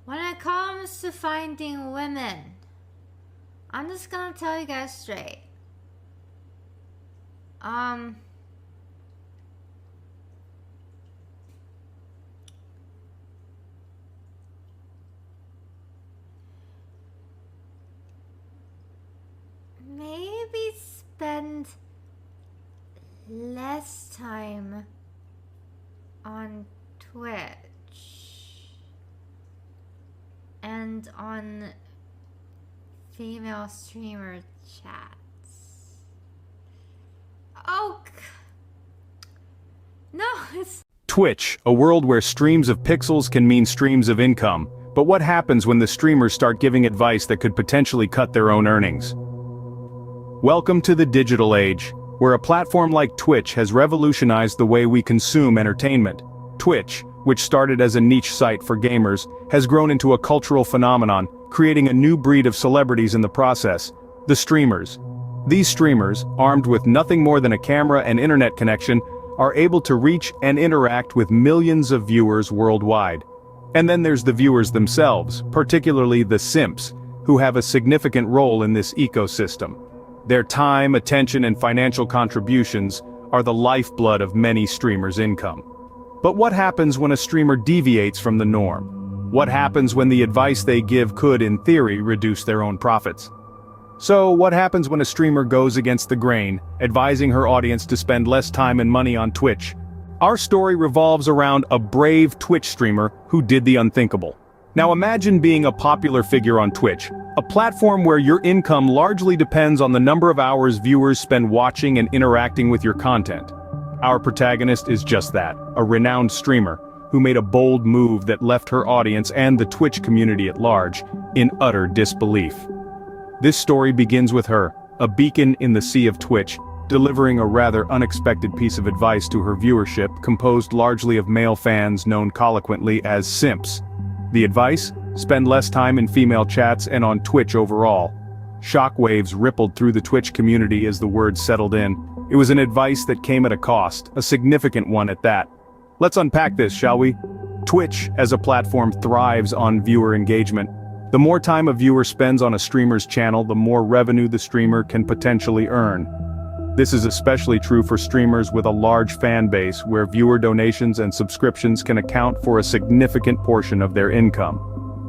When it comes to finding women, I'm just gonna tell you guys straight. Maybe spend less time on Twitch and on female streamer chats. Oh, no, it's Twitch, a world where streams of pixels can mean streams of income. But what happens when the streamers start giving advice that could potentially cut their own earnings? Welcome to the digital age, where a platform like Twitch has revolutionized the way we consume entertainment. Twitch, which started as a niche site for gamers, has grown into a cultural phenomenon, creating a new breed of celebrities in the process: the streamers. These streamers, armed with nothing more than a camera and internet connection, are able to reach and interact with millions of viewers worldwide. And then there's the viewers themselves, particularly the SIMPS, who have a significant role in this ecosystem. Their time, attention, and financial contributions are the lifeblood of many streamers' income. But what happens when a streamer deviates from the norm? What happens when the advice they give could, in theory, reduce their own profits? So, what happens when a streamer goes against the grain, advising her audience to spend less time and money on Twitch? Our story revolves around a brave Twitch streamer who did the unthinkable. Now imagine being a popular figure on Twitch, a platform where your income largely depends on the number of hours viewers spend watching and interacting with your content. Our protagonist is just that, a renowned streamer, who made a bold move that left her audience and the Twitch community at large in utter disbelief. This story begins with her, a beacon in the sea of Twitch, delivering a rather unexpected piece of advice to her viewership composed largely of male fans known colloquially as simps. The advice? Spend less time in female chats and on Twitch overall. Shockwaves rippled through the Twitch community as the words settled in. It was an advice that came at a cost, a significant one at that. Let's unpack this, shall we? Twitch, as a platform, thrives on viewer engagement. The more time a viewer spends on a streamer's channel, the more revenue the streamer can potentially earn. This is especially true for streamers with a large fan base, where viewer donations and subscriptions can account for a significant portion of their income.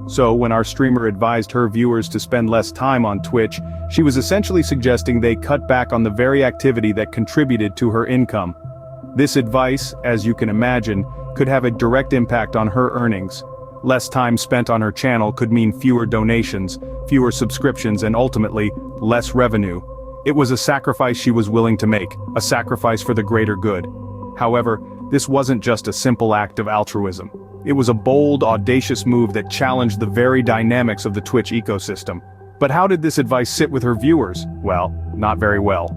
So when our streamer advised her viewers to spend less time on Twitch, she was essentially suggesting they cut back on the very activity that contributed to her income. This advice, as you can imagine, could have a direct impact on her earnings. Less time spent on her channel could mean fewer donations, fewer subscriptions, and ultimately, less revenue. It was a sacrifice she was willing to make, a sacrifice for the greater good. However, this wasn't just a simple act of altruism. It was a bold, audacious move that challenged the very dynamics of the Twitch ecosystem. But how did this advice sit with her viewers? Well, not very well.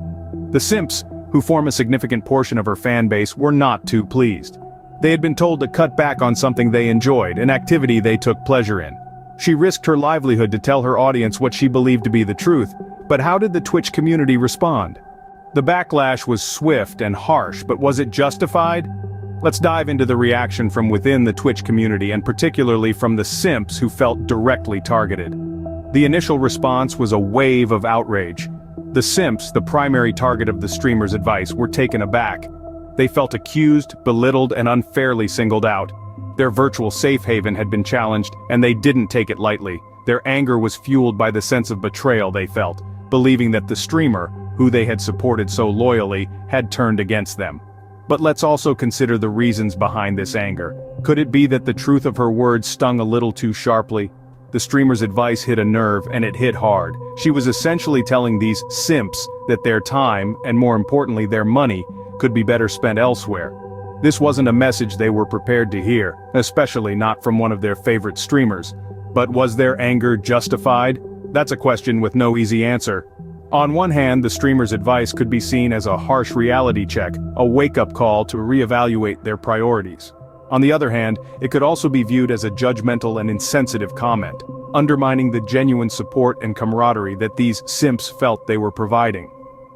The simps, who form a significant portion of her fan base, were not too pleased. They had been told to cut back on something they enjoyed, an activity they took pleasure in. She risked her livelihood to tell her audience what she believed to be the truth, but how did the Twitch community respond? The backlash was swift and harsh, but was it justified? Let's dive into the reaction from within the Twitch community, and particularly from the simps who felt directly targeted. The initial response was a wave of outrage. The simps, the primary target of the streamer's advice, were taken aback. They felt accused, belittled, and unfairly singled out. Their virtual safe haven had been challenged, and they didn't take it lightly. Their anger was fueled by the sense of betrayal they felt, believing that the streamer, who they had supported so loyally, had turned against them. But let's also consider the reasons behind this anger. Could it be that the truth of her words stung a little too sharply? The streamer's advice hit a nerve, and it hit hard. She was essentially telling these simps that their time, and more importantly their money, could be better spent elsewhere. This wasn't a message they were prepared to hear, especially not from one of their favorite streamers. But was their anger justified? That's a question with no easy answer. On one hand, the streamer's advice could be seen as a harsh reality check, a wake-up call to reevaluate their priorities. On the other hand, it could also be viewed as a judgmental and insensitive comment, undermining the genuine support and camaraderie that these simps felt they were providing.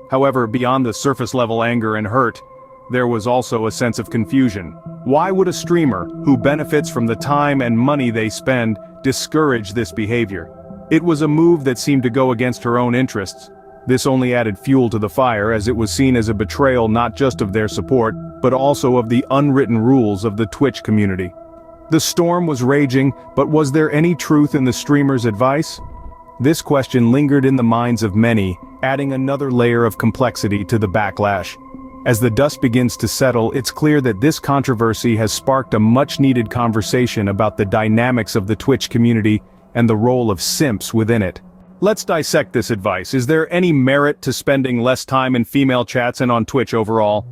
However, beyond the surface-level anger and hurt, there was also a sense of confusion. Why would a streamer, who benefits from the time and money they spend, discourage this behavior. It was a move that seemed to go against her own interests. This only added fuel to the fire, as it was seen as a betrayal not just of their support, but also of the unwritten rules of the Twitch community. The storm was raging, but was there any truth in the streamer's advice? This question lingered in the minds of many, adding another layer of complexity to the backlash. As the dust begins to settle, it's clear that this controversy has sparked a much-needed conversation about the dynamics of the Twitch community and the role of simps within it. Let's dissect this advice. Is there any merit to spending less time in female chats and on Twitch overall?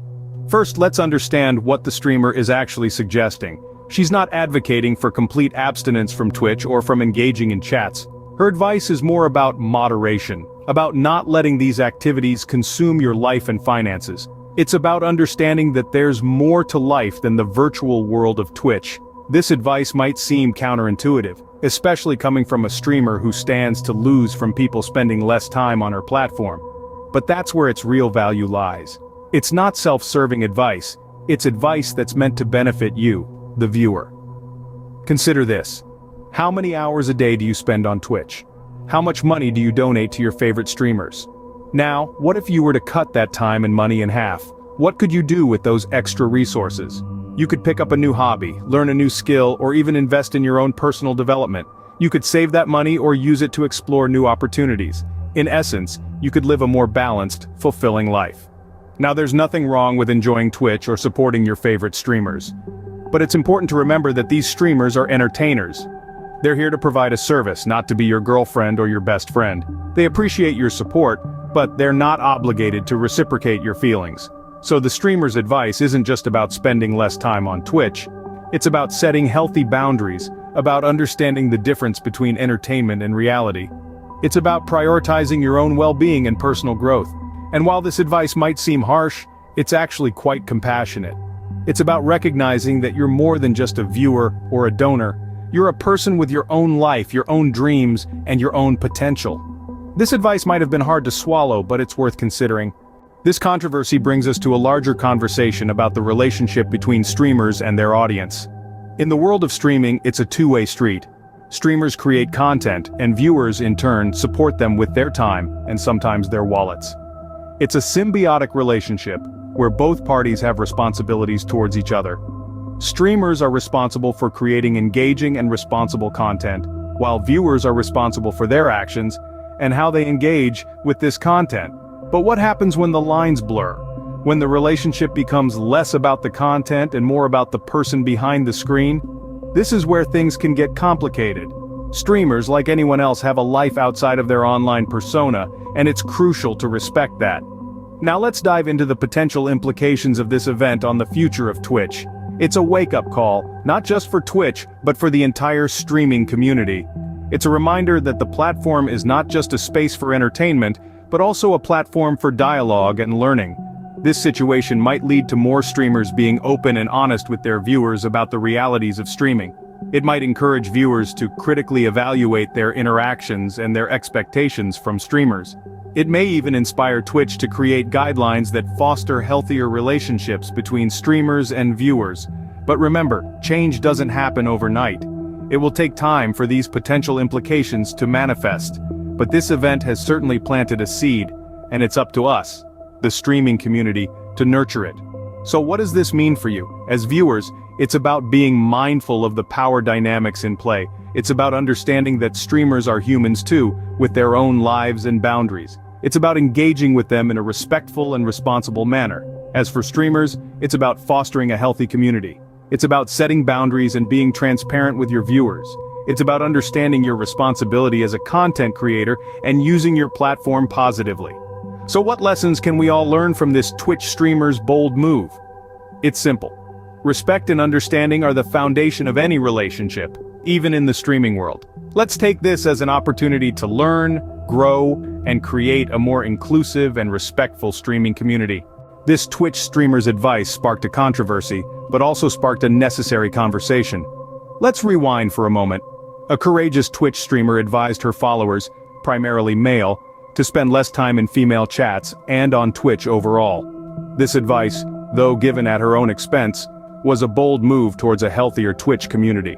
First, let's understand what the streamer is actually suggesting. She's not advocating for complete abstinence from Twitch or from engaging in chats. Her advice is more about moderation, about not letting these activities consume your life and finances. It's about understanding that there's more to life than the virtual world of Twitch. This advice might seem counterintuitive, especially coming from a streamer who stands to lose from people spending less time on her platform. But that's where its real value lies. It's not self-serving advice, it's advice that's meant to benefit you, the viewer. Consider this. How many hours a day do you spend on Twitch? How much money do you donate to your favorite streamers? Now, what if you were to cut that time and money in half? What could you do with those extra resources? You could pick up a new hobby, learn a new skill, or even invest in your own personal development. You could save that money or use it to explore new opportunities. In essence, you could live a more balanced, fulfilling life. Now, there's nothing wrong with enjoying Twitch or supporting your favorite streamers. But it's important to remember that these streamers are entertainers. They're here to provide a service, not to be your girlfriend or your best friend. They appreciate your support, but they're not obligated to reciprocate your feelings. So the streamer's advice isn't just about spending less time on Twitch. It's about setting healthy boundaries, about understanding the difference between entertainment and reality. It's about prioritizing your own well-being and personal growth. And while this advice might seem harsh, it's actually quite compassionate. It's about recognizing that you're more than just a viewer or a donor. You're a person with your own life, your own dreams, and your own potential. This advice might have been hard to swallow, but it's worth considering. This controversy brings us to a larger conversation about the relationship between streamers and their audience. In the world of streaming, it's a two-way street. Streamers create content, and viewers, in turn, support them with their time, and sometimes their wallets. It's a symbiotic relationship, where both parties have responsibilities towards each other. Streamers are responsible for creating engaging and responsible content, while viewers are responsible for their actions and how they engage with this content. But what happens when the lines blur? When the relationship becomes less about the content and more about the person behind the screen? This is where things can get complicated. Streamers, like anyone else, have a life outside of their online persona, and it's crucial to respect that. Now let's dive into the potential implications of this event on the future of Twitch. It's a wake-up call, not just for Twitch, but for the entire streaming community. It's a reminder that the platform is not just a space for entertainment, but also a platform for dialogue and learning. This situation might lead to more streamers being open and honest with their viewers about the realities of streaming. It might encourage viewers to critically evaluate their interactions and their expectations from streamers. It may even inspire Twitch to create guidelines that foster healthier relationships between streamers and viewers. But remember, change doesn't happen overnight. It will take time for these potential implications to manifest. But this event has certainly planted a seed, and it's up to us, the streaming community, to nurture it. So what does this mean for you? As viewers, it's about being mindful of the power dynamics in play. It's about understanding that streamers are humans too, with their own lives and boundaries. It's about engaging with them in a respectful and responsible manner. As for streamers, it's about fostering a healthy community. It's about setting boundaries and being transparent with your viewers. It's about understanding your responsibility as a content creator and using your platform positively. So what lessons can we all learn from this Twitch streamer's bold move? It's simple. Respect and understanding are the foundation of any relationship, even in the streaming world. Let's take this as an opportunity to learn, grow, and create a more inclusive and respectful streaming community. This Twitch streamer's advice sparked a controversy, but also sparked a necessary conversation. Let's rewind for a moment. A courageous Twitch streamer advised her followers, primarily male, to spend less time in female chats and on Twitch overall. This advice, though given at her own expense, was a bold move towards a healthier Twitch community.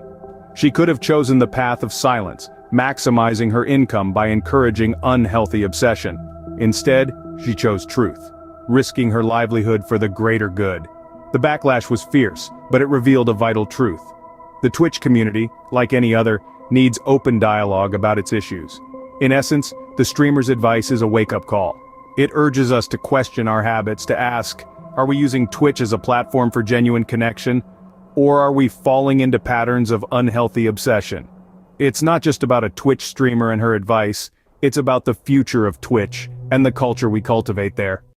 She could have chosen the path of silence, maximizing her income by encouraging unhealthy obsession. Instead, she chose truth, risking her livelihood for the greater good. The backlash was fierce, but it revealed a vital truth. The Twitch community, like any other, needs open dialogue about its issues. In essence, the streamer's advice is a wake-up call. It urges us to question our habits, to ask, are we using Twitch as a platform for genuine connection, or are we falling into patterns of unhealthy obsession? It's not just about a Twitch streamer and her advice, it's about the future of Twitch and the culture we cultivate there.